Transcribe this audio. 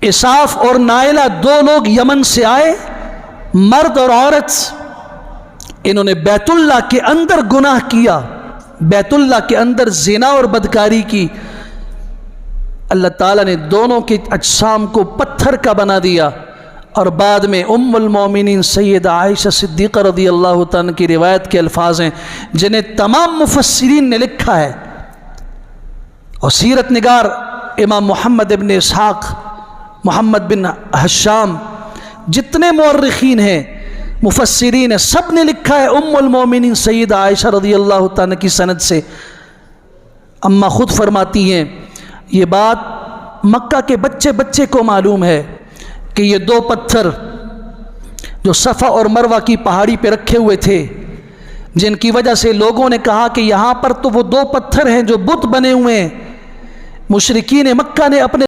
इसाफ और नाइला दो लोग यमन से आए, मर्द और औरत। इन्होंने बैतुल्लाह के अंदर गुनाह किया, बैतुल्लाह के अंदर ज़िना और बदकारी की। अल्लाह ताला ने दोनों के अजसाम को पत्थर का बना दिया। और बाद में उम्मुल मोमिनीन सैयदा आयशा सिद्दीक़ा रज़ियल्लाहु तआला की रिवायत के अल्फाज हैं जिन्हें तमाम मुफस्सिरीन ने लिखा है, और सीरत निगार इमाम मोहम्मद इब्न इसहाक़, मोहम्मद बिन हशाम, जितने मुअर्रिखीन हैं, मुफस्सिरीन हैं, सब ने लिखा है उम्मुल मोमिनीन सैयदा आयशा रज़ियल्लाहु तआला की सनद से। अम्मा खुद फरमाती हैं, ये बात मक्का के बच्चे बच्चे को मालूम है कि ये दो पत्थर जो सफ़ा और मरवा की पहाड़ी पे रखे हुए थे, जिनकी वजह से लोगों ने कहा कि यहाँ पर तो वो दो पत्थर हैं जो बुत बने हुए हैं, मुशरिकीन मक्का ने अपने